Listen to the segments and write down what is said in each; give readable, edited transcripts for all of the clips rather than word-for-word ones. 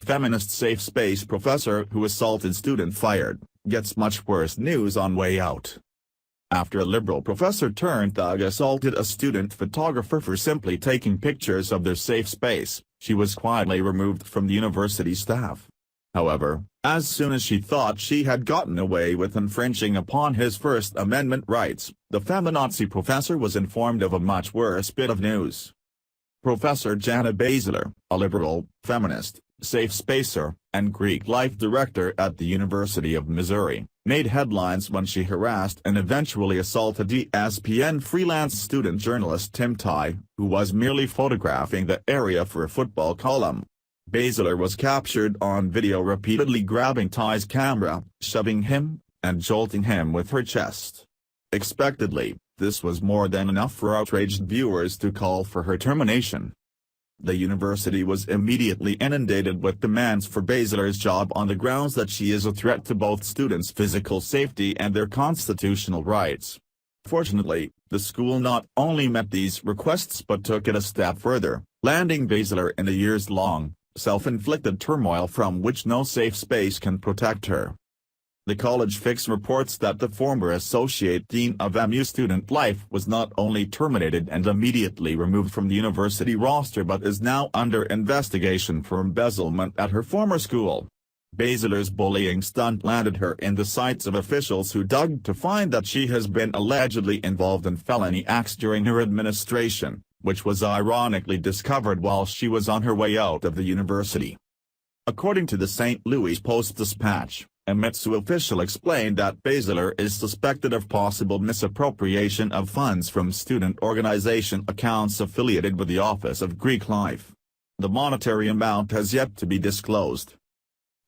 Feminist safe space professor who assaulted student fired, gets much worse news on way out. After a liberal professor turned thug assaulted a student photographer for simply taking pictures of their safe space, she was quietly removed from the university staff. However, as soon as she thought she had gotten away with infringing upon his First Amendment rights, the feminazi professor was informed of a much worse bit of news. Professor Jana Basiler, a liberal, feminist, safe spacer, and Greek life director at the University of Missouri, made headlines when she harassed and eventually assaulted ESPN freelance student journalist Tim Ty, who was merely photographing the area for a football column. Basiler was captured on video repeatedly grabbing Ty's camera, shoving him, and jolting him with her chest. Expectedly, this was more than enough for outraged viewers to call for her termination. The university was immediately inundated with demands for Basiler's job on the grounds that she is a threat to both students' physical safety and their constitutional rights. Fortunately, the school not only met these requests but took it a step further, landing Basiler in a years-long, self-inflicted turmoil from which no safe space can protect her. The College Fix reports that the former associate dean of MU Student Life was not only terminated and immediately removed from the university roster but is now under investigation for embezzlement at her former school. Basiler's bullying stunt landed her in the sights of officials who dug to find that she has been allegedly involved in felony acts during her administration, which was ironically discovered while she was on her way out of the university. According to the St. Louis Post-Dispatch, a Mitsu official explained that Basiler is suspected of possible misappropriation of funds from student organization accounts affiliated with the Office of Greek Life. The monetary amount has yet to be disclosed.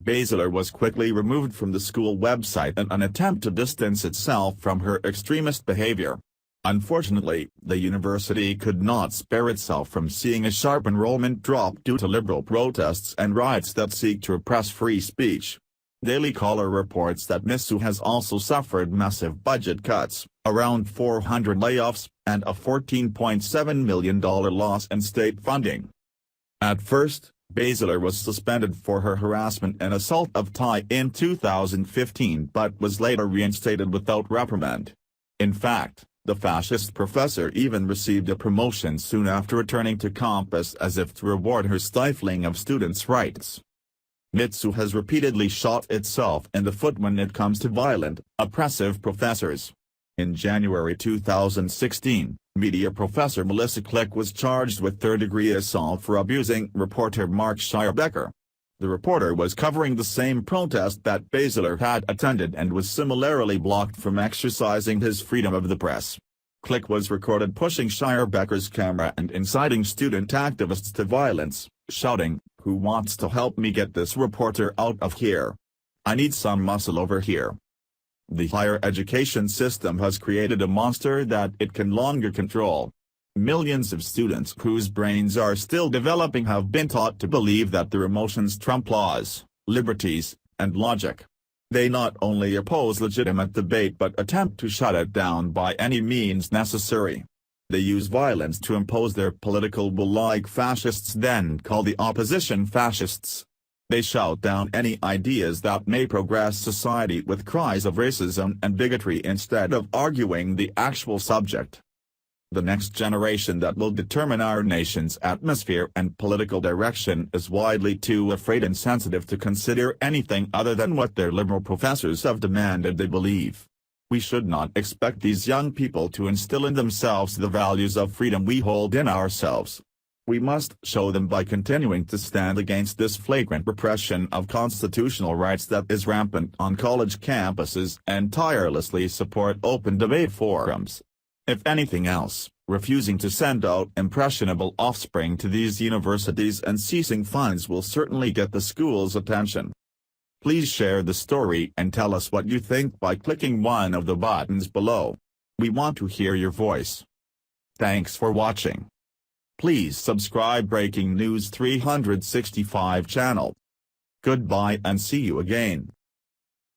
Basiler was quickly removed from the school website in an attempt to distance itself from her extremist behavior. Unfortunately, the university could not spare itself from seeing a sharp enrollment drop due to liberal protests and riots that seek to repress free speech. Daily Caller reports that MISU has also suffered massive budget cuts, around 400 layoffs, and a $14.7 million loss in state funding. At first, Basiler was suspended for her harassment and assault of Ty in 2015 but was later reinstated without reprimand. In fact, the fascist professor even received a promotion soon after returning to campus as if to reward her stifling of students' rights. Mitsu has repeatedly shot itself in the foot when it comes to violent, oppressive professors. In January 2016, media professor Melissa Click was charged with third-degree assault for abusing reporter Mark Schierbecker. The reporter was covering the same protest that Basiler had attended and was similarly blocked from exercising his freedom of the press. Click was recorded pushing Schierbecker's camera and inciting student activists to violence, shouting, "Who wants to help me get this reporter out of here? I need some muscle over here." The higher education system has created a monster that it can no longer control. Millions of students whose brains are still developing have been taught to believe that their emotions trump laws, liberties, and logic. They not only oppose legitimate debate but attempt to shut it down by any means necessary. They use violence to impose their political will, like fascists then call the opposition fascists. They shout down any ideas that may progress society with cries of racism and bigotry instead of arguing the actual subject. The next generation that will determine our nation's atmosphere and political direction is widely too afraid and sensitive to consider anything other than what their liberal professors have demanded they believe. We should not expect these young people to instill in themselves the values of freedom we hold in ourselves. We must show them by continuing to stand against this flagrant repression of constitutional rights that is rampant on college campuses and tirelessly support open debate forums. If anything else, refusing to send out impressionable offspring to these universities and ceasing funds will certainly get the school's attention. Please share the story and tell us what you think by clicking one of the buttons below. We want to hear your voice. Thanks for watching. Please subscribe Breaking News 365 channel. Goodbye and see you again.